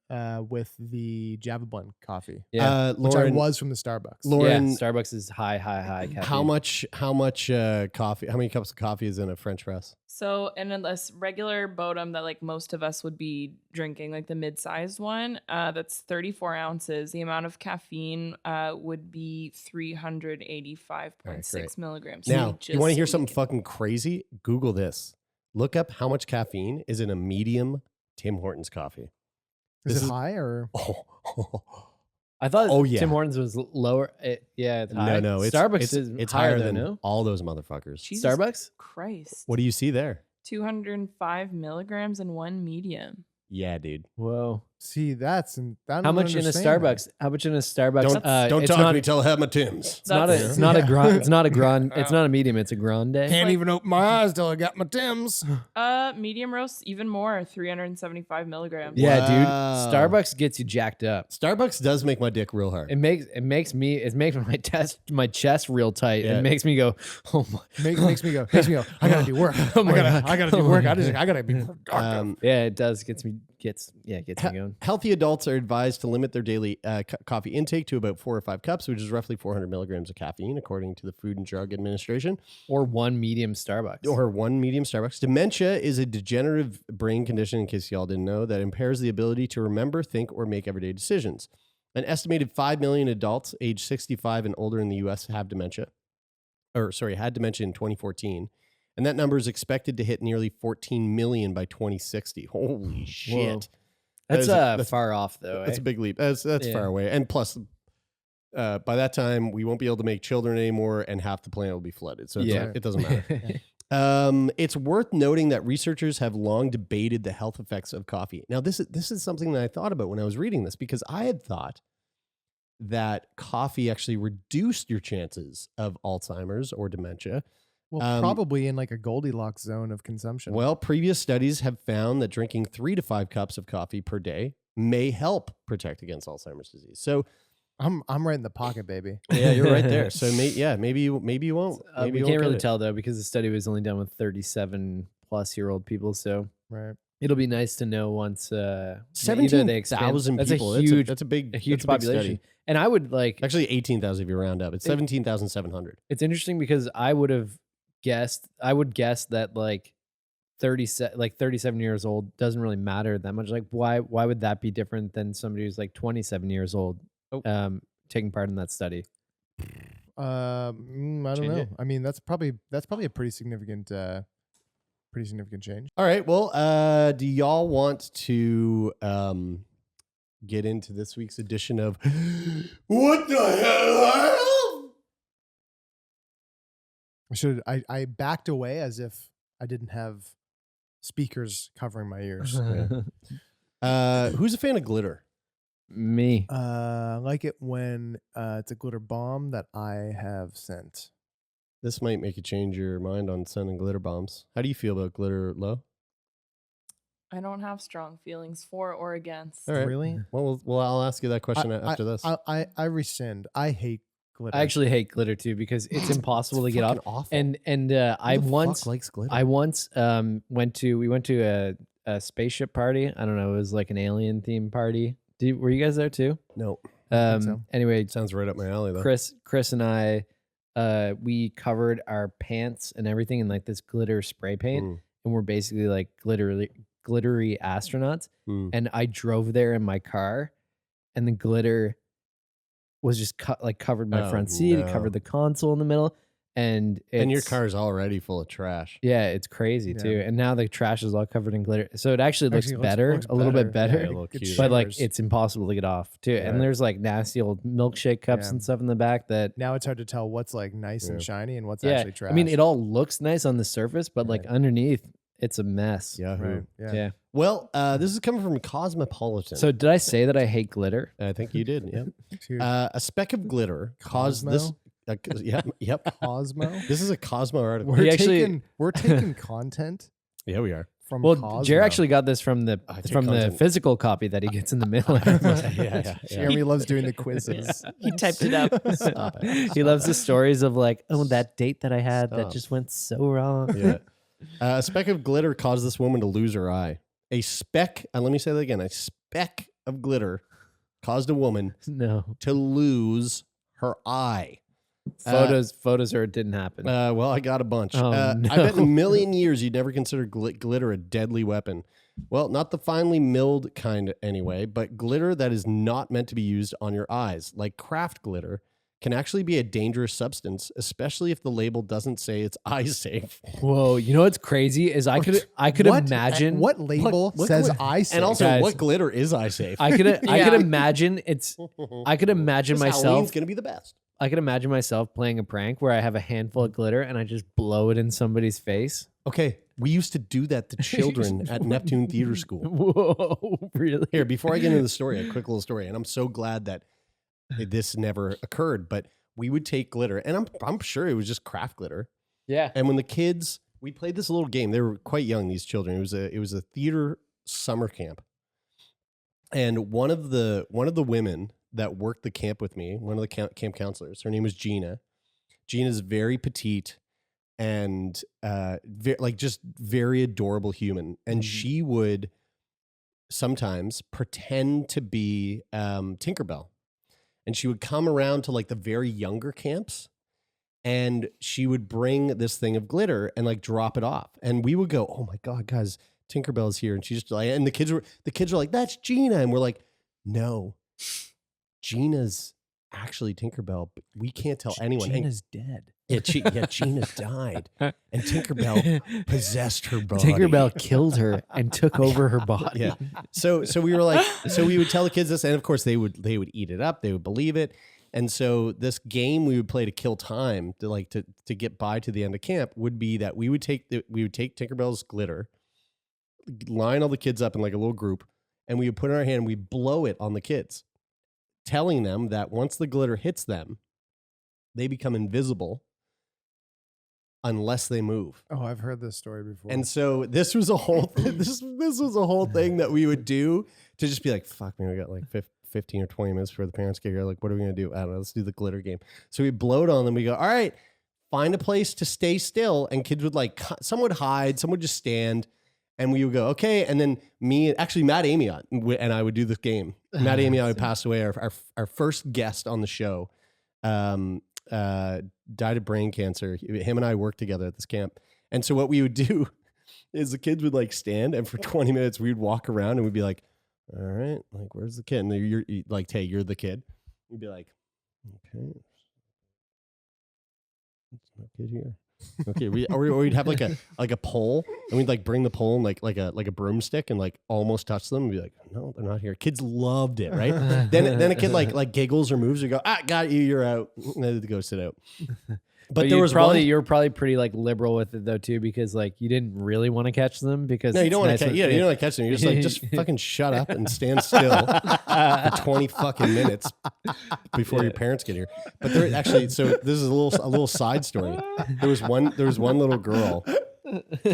with the Java Blend coffee, which I was from the Starbucks. Lauren, Starbucks is high caffeine. how much coffee? How many cups of coffee is in a French press? So in a regular Bodum that like most of us would be drinking, like the mid-sized one, that's 34 ounces. The amount of caffeine would be 385.6 milligrams. Now, you want to hear something fucking crazy? Google this. Look up how much caffeine is in a medium Tim Hortons coffee. Is it high or? I thought yeah. Tim Hortons was lower. It's high. No, Starbucks is higher though, than no? all those motherfuckers. Jesus Starbucks? Christ. What do you see there? 205 milligrams in one medium. Yeah, dude. Whoa. See, How much in a Starbucks? How much in a Starbucks? Don't it's talk not, to me till I have my Tims. It's not a grand. It's not a grand. It's not a medium. It's a grande. Can't even open my eyes till I got my Tims. Medium roast, even more, 375 milligrams. Yeah, Wow. dude. Starbucks gets you jacked up. Starbucks does make my dick real hard. It makes my chest real tight. Yeah. It makes me go, oh my. makes me go. I gotta do work. Oh my God. I gotta do work. I gotta be productive. Yeah, it does. Gets me going. Healthy adults are advised to limit their daily coffee intake to about 4 or 5 cups, which is roughly 400 milligrams of caffeine, according to the Food and Drug Administration. Or one medium Starbucks. Or one medium Starbucks. Dementia is a degenerative brain condition, in case y'all didn't know, that impairs the ability to remember, think, or make everyday decisions. An estimated 5 million adults aged 65 and older in the U.S. had dementia in 2014. And that number is expected to hit nearly 14 million by 2060. Holy shit. That's far off, though. That's a big leap. That's far away. And plus, by that time, we won't be able to make children anymore, and half the planet will be flooded. So it doesn't matter. It's worth noting that researchers have long debated the health effects of coffee. Now, this is something that I thought about when I was reading this, because I had thought that coffee actually reduced your chances of Alzheimer's or dementia. Well, probably in like a Goldilocks zone of consumption. Well, previous studies have found that drinking 3 to 5 cups of coffee per day may help protect against Alzheimer's disease. So I'm right in the pocket, baby. yeah, you're right there. So maybe you won't. Maybe we you can't won't really get it. tell though, because the study was only done with 37-plus-year-old people. So Right. it'll be nice to know once 17,000 That's people. a huge, That's a big population. study. And I would like. Actually, 18,000 if you round up. It's 17,700. It's interesting because I would have would guess that like 37 years old doesn't really matter that much. Like why would that be different than somebody who's like 27 years old taking part in that study? I don't Change know. it? I mean, that's probably a pretty significant change. All right. Well, do y'all want to get into this week's edition of What the Hell? I backed away as if I didn't have speakers covering my ears. Who's a fan of glitter? Me. I like it when it's a glitter bomb that I have sent. This might make you change your mind on sending glitter bombs. How do you feel about glitter, Lo? I don't have strong feelings for or against. All right. Really? Well, I'll ask you that question after this. I rescind. I hate glitter. I actually hate glitter too because it's impossible to get off. Awful. And I Who the once fuck likes glitter? I once went to a spaceship party. I don't know, it was like an alien themed party. Were you guys there too? No. so. Anyway, Sounds right up my alley though. Chris and I we covered our pants and everything in like this glitter spray paint, and we're basically like glittery astronauts. And I drove there in my car, and the glitter was just covered my front seat. It covered the console in the middle, and your car is already full of trash. Yeah, it's crazy too. And now the trash is all covered in glitter, so it actually looks Looks better, a little bit better. Yeah, a little cuter. But like it's impossible to get off too. Yeah. And there's like nasty old milkshake cups and stuff in the back that Now it's hard to tell what's like nice and shiny and what's actually trash. I mean, it all looks nice on the surface, but like underneath, it's a mess. Yahoo. Right. Yeah. Well, this is coming from Cosmopolitan. So did I say that I hate glitter? I think you did. Yeah. Dude, A speck of glitter caused this. Yep. Cosmo. This is a Cosmo article. We're taking content Yeah, we are. from Well, Cosmo. Jer actually got this from the take from the content. physical copy that he gets in the middle. Yeah. Jeremy loves doing the quizzes. He typed it up. Stop it. He loves the stories of like, oh, that date that I had that Stop. just went so wrong. Yeah. A speck of glitter caused this woman to lose her eye. A speck, and let me say that again, a speck of glitter caused a woman No. to lose her eye. Photos or it didn't happen. Well, I got a bunch. Oh, no. I bet in a million years you'd never consider glitter a deadly weapon. Well, not the finely milled kind anyway, but glitter that is not meant to be used on your eyes, like craft glitter, can actually be a dangerous substance, especially if the label doesn't say it's eye safe. Whoa, you know what's crazy is I could imagine what label says I say. And also, Guys. what glitter is eye safe? I could imagine I could imagine This myself Halloween's gonna be the best. I could imagine myself playing a prank where I have a handful of glitter and I just blow it in somebody's face. Okay, we used to do that to children at Neptune Theater School. Whoa, really? Here, before I get into the story, a quick little story, and I'm so glad that this never occurred. But we would take glitter, and I'm sure it was just craft glitter. Yeah. And when the kids, we played this little game. They were quite young, these children. It was a theater summer camp, and one of the women that worked the camp with me, one of the camp counselors, her name was Gina. Gina's very petite and just very adorable human. And she would sometimes pretend to be Tinkerbell. And she would come around to like the very younger camps, and she would bring this thing of glitter and like drop it off. And we would go, "Oh my God, guys, Tinkerbell's here." And she's just like, and the kids were like, "That's Gina." And we're like, "No, Gina's actually Tinkerbell, but we can't tell anyone." Gina's dead. Yeah, Gina died, and Tinkerbell possessed her body. Tinkerbell killed her and took over her body. Yeah. So we were like, so we would tell the kids this, and of course they would eat it up. They would believe it. And so this game we would play to kill time, to get by to the end of camp, would be that we would take Tinkerbell's glitter, line all the kids up in like a little group, and we would put it in our hand and we blow it on the kids, telling them that once the glitter hits them, they become invisible unless they move. Oh, I've heard this story before. And so this was a whole this was a whole thing that we would do to just be like, fuck man, we got like 15 or 20 minutes before the parents get here. Like, what are we gonna do? I don't know. Let's do the glitter game. So we blow it on them. We go, all right, find a place to stay still. And kids would like, some would hide, some would just stand. And we would go, okay. And then Matt Amiot and I would do this game. Matt Amiot passed away, our first guest on the show. died of brain cancer. Him and I worked together at this camp. And so what we would do is the kids would like stand, and for 20 minutes we'd walk around and we'd be like, all right, like, where's the kid? And you're like, hey, you're the kid. We'd be like, okay, it's no kid here. Okay, we'd have like a pole, and we'd like bring the pole and like a broomstick and like almost touch them and be like, no, they're not here. Kids loved it, right? then a kid like giggles or moves, or go, got you, you're out. And then they go sit out. But there was you were probably pretty like liberal with it though too, because like you didn't really want to catch them because no, you don't want to you don't want to catch them. You're just like, just fucking shut up and stand still for 20 fucking minutes before your parents get here. But there actually, so this is a little side story. There was one little girl.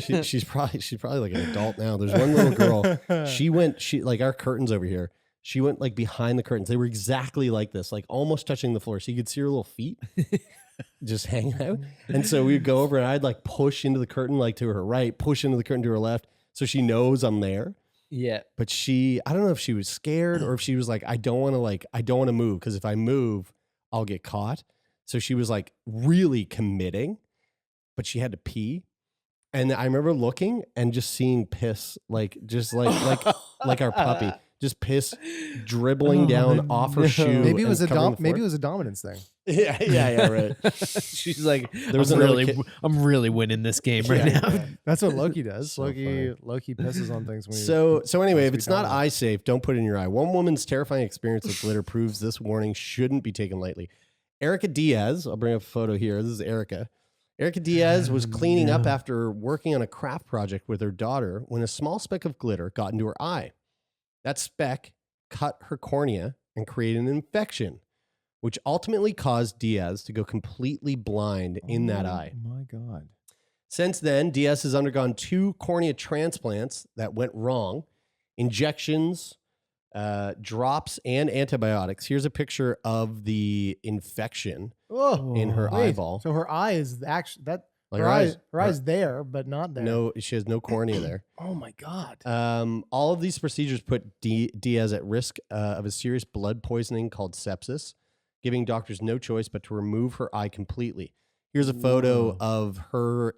She's probably like an adult now. There's one little girl. She like our curtains over here. She went like behind the curtains. They were exactly like this, like almost touching the floor. So you could see her little feet just hanging out. And so we'd go over and I'd like push into the curtain, like to her right, push into the curtain to her left. So she knows I'm there. Yeah. But I don't know if she was scared or if she was like, I don't want to move, because if I move, I'll get caught. So she was like really committing, but she had to pee. And I remember looking and just seeing piss, like our puppy, just piss dribbling down off her shoe. Maybe it was a dominance thing. Yeah, right. She's like, I'm really winning this game right now. That's what Loki does. So Loki pisses on things. When so anyway, if it's not eye safe, don't put it in your eye. One woman's terrifying experience with glitter proves this warning shouldn't be taken lightly. Erica Diaz, I'll bring up a photo here. This is Erica. Erica Diaz was cleaning up after working on a craft project with her daughter when a small speck of glitter got into her eye. That speck cut her cornea and created an infection, which ultimately caused Diaz to go completely blind in that eye. Oh my God. Since then, Diaz has undergone 2 cornea transplants that went wrong, injections, drops, and antibiotics. Here's a picture of the infection in her eyeball. So her eye is actually that. Like her eye's there, but not there. No, she has no cornea there. Oh my God. All of these procedures put Diaz at risk of a serious blood poisoning called sepsis, giving doctors no choice but to remove her eye completely. Here's a photo of her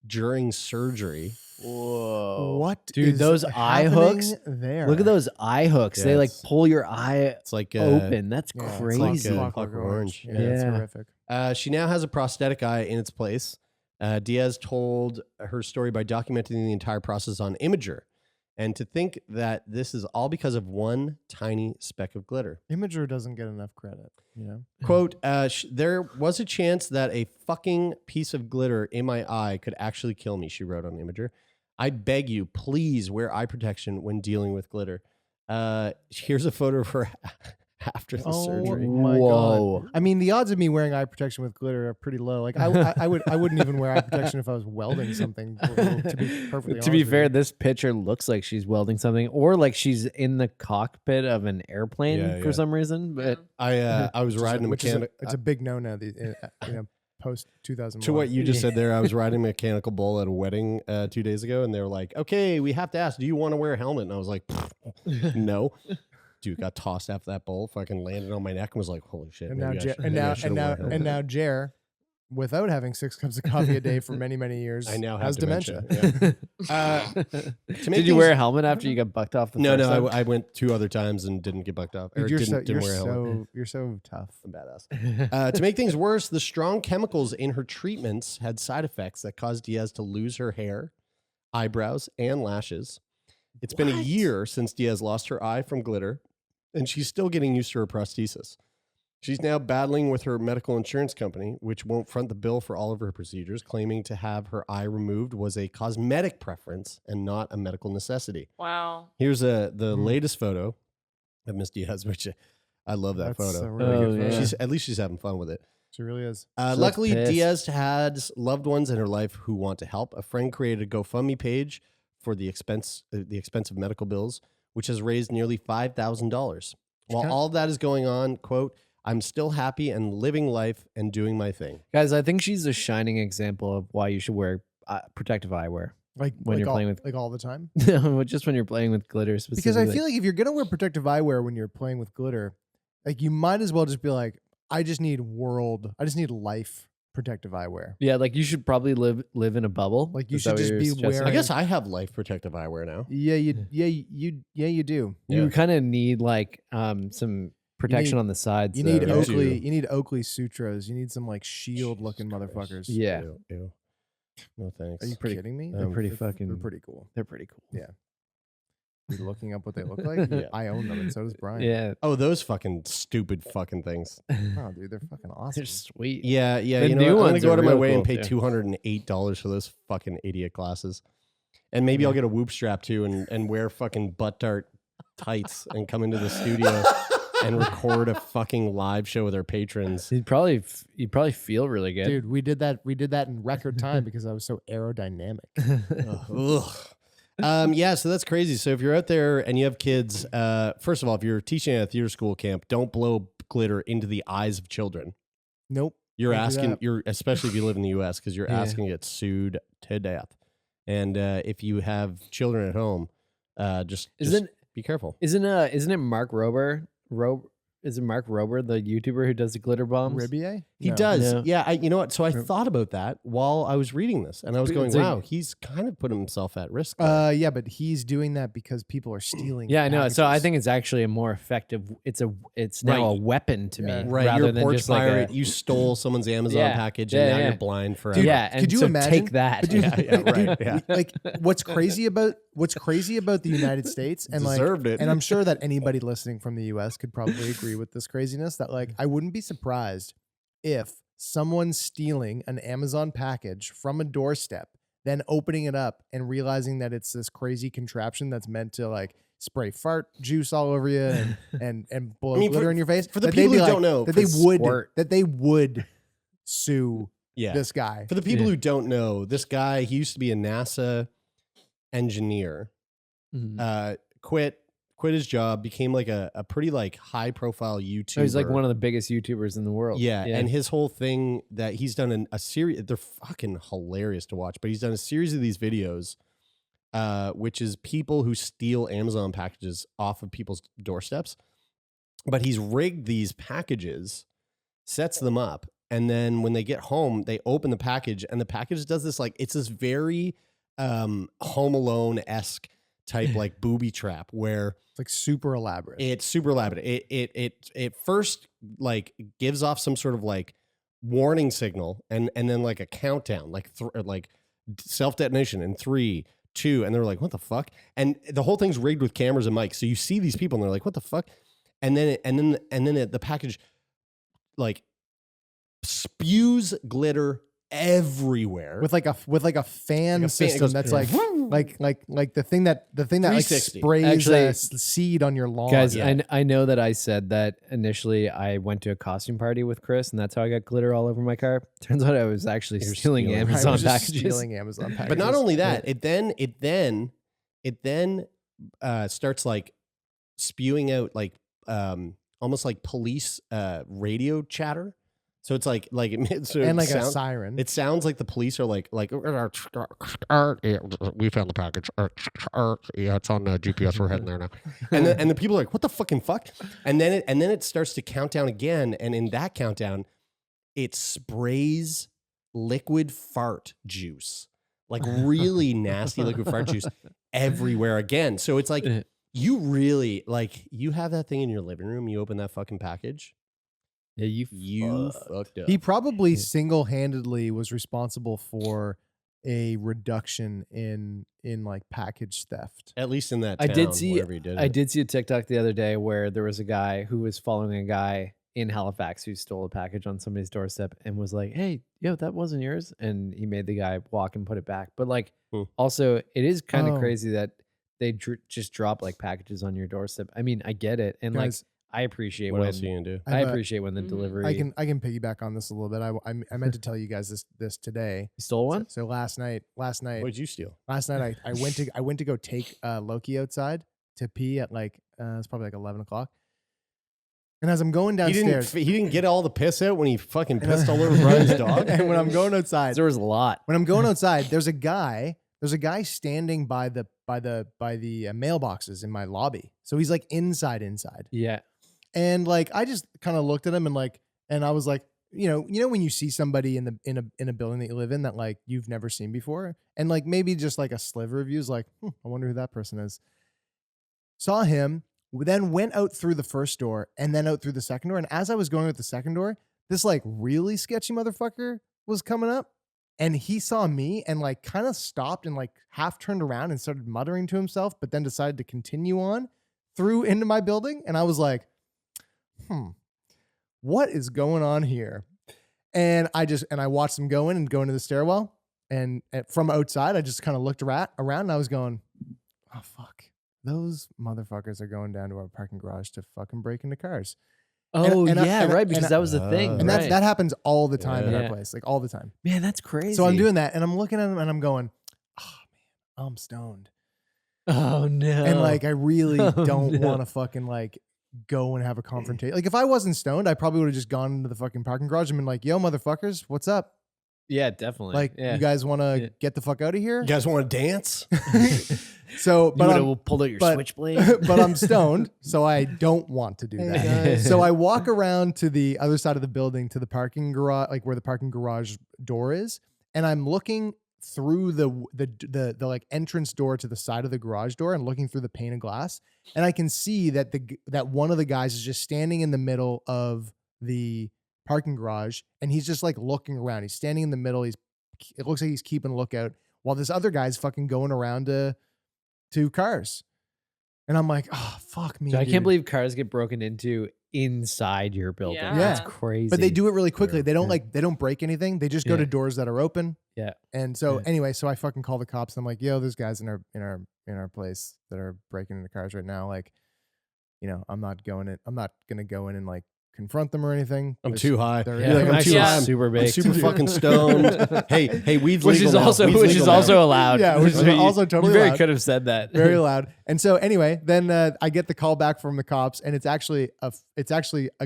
during surgery. Whoa. What? Dude, those eye hooks there. Look at those eye hooks. Yeah, they like pull your eye it's like open. That's crazy. It's like Clockwork Orange. Yeah, it's horrific. She now has a prosthetic eye in its place. Diaz told her story by documenting the entire process on Imager. And to think that this is all because of one tiny speck of glitter. Imager doesn't get enough credit, you know? Quote, there was a chance that a fucking piece of glitter in my eye could actually kill me, she wrote on Imager. I beg you, please wear eye protection when dealing with glitter. Here's a photo of her after the surgery. My God. I mean, the odds of me wearing eye protection with glitter are pretty low. Like I wouldn't even wear eye protection if I was welding something. To be perfectly honest. To be fair, this picture looks like she's welding something, or like she's in the cockpit of an airplane for some reason. But I was riding a mechanic. It's a big no now. Post 2001. To what you just said there, I was riding a mechanical bull at a wedding 2 days ago, and they were like, "Okay, we have to ask, do you want to wear a helmet?" And I was like, "No." Dude got tossed after that bull, fucking landed on my neck and was like, holy shit. And now Jer, without having 6 cups of coffee a day for many, many years, I now has have dementia. Did you wear a helmet after you got bucked off the No, first time? I went 2 other times and didn't get bucked off. Or You're didn't wear a helmet. You're so tough. I'm badass. To make things worse, the strong chemicals in her treatments had side effects that caused Diaz to lose her hair, eyebrows, and lashes. It's been a year since Diaz lost her eye from glitter, and she's still getting used to her prosthesis. She's now battling with her medical insurance company, which won't front the bill for all of her procedures, claiming to have her eye removed was a cosmetic preference and not a medical necessity. Wow. Here's the latest photo of Miss Diaz, which I love that That's photo. a really good photo. At least she's having fun with it. She really is. Luckily, Diaz has loved ones in her life who want to help. A friend created a GoFundMe page for the expensive medical bills, which has raised nearly $5,000. While all that is going on, quote, I'm still happy and living life and doing my thing. Guys, I think she's a shining example of why you should wear protective eyewear. Like when you're playing with, like all the time. Just when you're playing with glitter specifically. Because I feel like if you're gonna wear protective eyewear when you're playing with glitter, like you might as well just be like, I just need life protective eyewear. Yeah, like you should probably live in a bubble. Like you Is that should what just you're be suggesting? wearing- I guess I have life protective eyewear now. Yeah, you do. You Yeah. kind of need like some protection need- on the sides. You though, need right? Oakley. You need Oakley Sutras. You need some like shield looking motherfuckers. Yeah. Ew. No thanks. Are you kidding me? they're pretty They're fucking- pretty cool. They're pretty cool. Yeah. You looking up what they look like? Yeah. I own them, and so does Brian. Yeah, Oh, those fucking stupid fucking things. Oh, dude, they're fucking awesome. they're sweet. Yeah. The You know, new what? I'm gonna ones go are out of my real way and cool, pay too. $208 for those fucking idiot glasses, and maybe I'll get a whoop strap too, and wear fucking butt dart tights and come into the studio and record a fucking live show with our patrons. You'd probably feel really good. Dude, we did that in record time because I was so aerodynamic. Ugh. Yeah, so that's crazy. So if you're out there and you have kids, first of all, if you're teaching at a theater school camp, don't blow glitter into the eyes of children. Nope. You're Don't do asking, that. especially if you live in the U.S., because you're Yeah. asking to get sued to death. And if you have children at home, just be careful. Isn't it Mark Rober? Is it Mark Rober, the YouTuber who does the glitter bombs? Ribier? He No. does. No. Yeah, you know what? So I thought about that while I was reading this, and I was going, It's like- wow, he's kind of put himself at risk. there. Yeah, but he's doing that because people are stealing. Yeah, I know. So I packages. think it's actually a more effective. It's now a Right. weapon to me, Yeah. Right, rather you're a than porch just like pirate. a, You stole someone's Amazon Yeah. package, Yeah, and now yeah. you're blind forever. yeah. And could you so imagine- take that? But dude, Yeah, right. Yeah. like what's crazy about the United States and like Deserved it. and I'm sure that anybody listening from the US could probably agree with this craziness that like I wouldn't be surprised if someone's stealing an Amazon package from a doorstep, then opening it up and realizing that it's this crazy contraption that's meant to like spray fart juice all over you and blow I mean, glitter for- in your face. for the that they'd people be who like- don't know, that for they would sue Yeah. this guy. For the people Yeah. who don't know, this guy, he used to be a NASA engineer, Mhm. quit his job, became like a pretty like high profile YouTuber. So he's like one of the biggest YouTubers in the world. Yeah, and his whole thing that he's done a series, they're fucking hilarious to watch, but he's done a series of these videos, which is people who steal Amazon packages off of people's doorsteps. But he's rigged these packages, sets them up, and then when they get home, they open the package, and the package does this like, it's this very Home Alone-esque type like booby trap where It's like super elaborate. it's super elaborate. It first like gives off some sort of like warning signal and then like a countdown, like like self detonation in 3, 2, and they're like, what the fuck? And the whole thing's rigged with cameras and mics, so you see these people and they're like, what the fuck? And then the package like spews glitter everywhere with like a fan Like a fan, it system goes, that's yeah. like the thing that like 360. sprays Actually, seed on your lawn. Guys, Yeah. I know that I said that initially I went to a costume party with Chris, and that's how I got glitter all over my car. Turns out I was actually You're stealing stealing. I Amazon was just packages. stealing Amazon packages. But not only that, it then starts like spewing out like almost like police radio chatter. So it's like so and like it a sounds, siren. it sounds like the police are like Yeah, we found the package. Yeah, it's on GPS. We're heading there now. and the people are like, what the fucking fuck? And then it starts to count down again, and in that countdown, it sprays liquid fart juice, like really nasty liquid fart juice everywhere again. So it's like you really like you have that thing in your living room, you open that fucking package, Yeah, you fucked up. He probably single-handedly was responsible for a reduction in like package theft. At least in that I town, did see wherever he did I it. did see a TikTok the other day where there was a guy who was following a guy in Halifax who stole a package on somebody's doorstep and was like, "Hey, yo, that wasn't yours," and he made the guy walk and put it back. But like, also, it is kind of Oh. crazy that they just drop like packages on your doorstep. I mean, I get it, and Guys, like, I appreciate What when else are you gonna do? I have a- appreciate when the Mhm. delivery. I can piggyback on this a little bit. I meant to tell you guys this today. You stole one. So last night What did you steal? I went to go take Loki outside to pee at like it's probably like 11 o'clock. And as I'm going downstairs, He didn't get all the piss out when he fucking pissed all over Brian's dog. and when I'm going outside, There was a lot. when I'm going outside, there's a guy standing by the mailboxes in my lobby. So he's like inside. Yeah. And like I just kind of looked at him and I was like, you know when you see somebody in a building that you live in that like you've never seen before, and like maybe just like a sliver of you is like, I wonder who that person is. Saw him, then went out through the first door and then out through the second door. And as I was going out the second door, this like really sketchy motherfucker was coming up, and he saw me and like kind of stopped and like half turned around and started muttering to himself, but then decided to continue on through into my building. And I was like, what is going on here? And I watched him go into the stairwell, and from outside, I just kind of looked around and I was going, oh, fuck. Those motherfuckers are going down to our parking garage to fucking break into cars. Oh, right, because that was the thing. And right. that happens all the time in our place, like all the time. Man, that's crazy. So I'm doing that, and I'm looking at him, and I'm going, oh, man, I'm stoned. Oh, no. And like, I really don't want to fucking like go and have a confrontation. Like if I wasn't stoned, I probably would have just gone into the fucking parking garage and been like, yo, motherfuckers, what's up? Yeah, definitely. Like, you guys want to get the fuck out of here? You guys want to dance? So, but we'll pull out your switchblade. But I'm stoned, so I don't want to do that. So I walk around to the other side of the building to the parking garage, like where the parking garage door is, and I'm looking through the like entrance door to the side of the garage door and looking through the pane of glass, and I can see that that one of the guys is just standing in the middle of the parking garage, and he's just like looking around. He's standing in the middle. It looks like he's keeping a lookout while this other guy's fucking going around to cars. And I'm like, oh, fuck me. So I can't believe cars get broken into inside your building. Yeah. That's crazy. But they do it really quickly. They don't they don't break anything. They just go to doors that are open. Yeah. And so anyway, so I fucking call the cops. I'm like, yo, there's guys in our place that are breaking into cars right now. Like, you know, I'm not gonna go in and like confront them or anything. I'm too high. Yeah, like, I'm too high. Super I'm big. super fucking stoned. hey, weed's which legal is now. also Weed's which legal is now. also allowed. Yeah, which is also totally you very allowed. could have said that. Very loud. And so anyway, then I get the call back from the cops, and it's actually a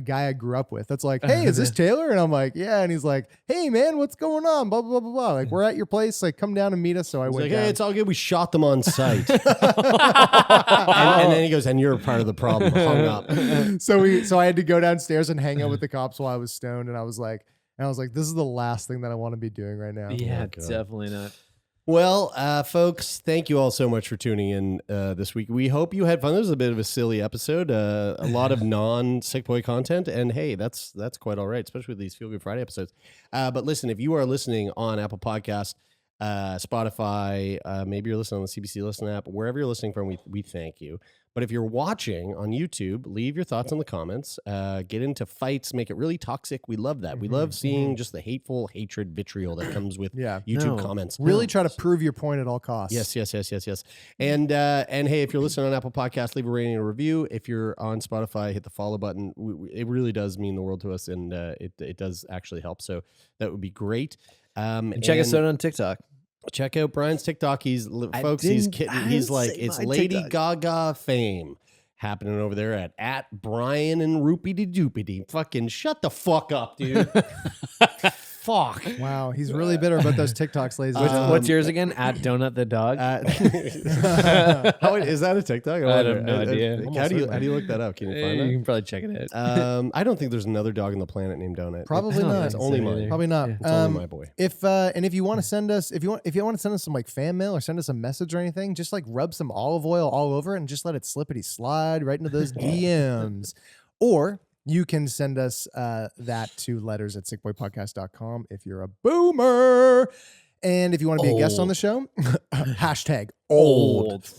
guy I grew up with. That's like, hey, is this Taylor? And I'm like, yeah. And he's like, hey man, what's going on? Blah blah blah blah. Like, we're at your place. Like, come down and meet us. So I He's went like, down. hey, it's all good. We shot them on site. and then he goes, and you're a part of the problem. Hung up. So I had to go downstairs and hang out with the cops while I was stoned, and I was like, this is the last thing that I want to be doing right now. Yeah, God. definitely not. Well, folks, thank you all so much for tuning in this week. We hope you had fun. This was a bit of a silly episode, a lot of non-Sick Boy content, and hey, that's quite all right, especially with these Feel Good Friday episodes. But listen, if you are listening on Apple Podcasts, Spotify, maybe you're listening on the CBC Listen app, wherever you're listening from, we thank you. But if you're watching on YouTube, leave your thoughts in the comments. Get into fights, make it really toxic. We love that. We love seeing just the hateful hatred, vitriol that comes with YouTube comments. Really try to prove your point at all costs. Yes. And hey, if you're listening on Apple Podcasts, leave a rating and a review. If you're on Spotify, hit the follow button. It really does mean the world to us, and it does actually help. So that would be great. And check us out on TikTok. Check out Brian's TikTok. He's like, it's Lady TikTok. Gaga fame happening over there at Brian and Roopity Doopity. Fucking shut the fuck up, dude. Fuck. Wow, he's really bitter about those TikToks, ladies and gentlemen. What's yours again? At Donut the Dog. Is that a TikTok? I have no idea. How do you look that up? Can you find You that? can probably check it out. I don't think there's another dog on the planet named Donut. Probably not. It's only mine. Probably not. It's only my boy. If you want to send us, if you want to send us some like fan mail or send us a message or anything, just like rub some olive oil all over it and just let it slippity slide right into those DMs. Or you can send us that to letters@sickboypodcast.com if you're a boomer. And if you want to be a guest on the show, hashtag old.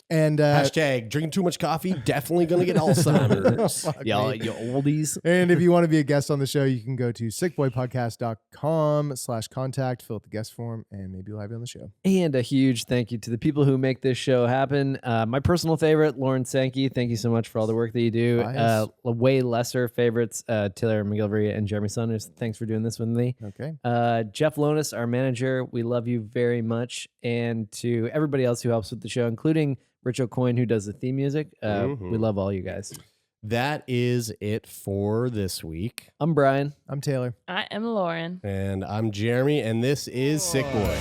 And Hashtag drinking too much coffee, definitely going to get Alzheimer's. Y'all, you oldies. And if you want to be a guest on the show, you can go to sickboypodcast.com/contact, fill out the guest form, and maybe we'll have you on the show. And a huge thank you to the people who make this show happen. My personal favorite, Lauren Sankey. Thank you so much for all the work that you do. Nice. Way lesser favorites, Taylor McGilvery and Jeremy Saunders. Thanks for doing this with me. Okay. Jeff Lonis, our manager. We love you very much. And to everybody else who helps with the show, including Rich O'Coin, who does the theme music. We love all you guys. That is it for this week. I'm Brian. I'm Taylor. I am Lauren. And I'm Jeremy, and this is Sick Boy.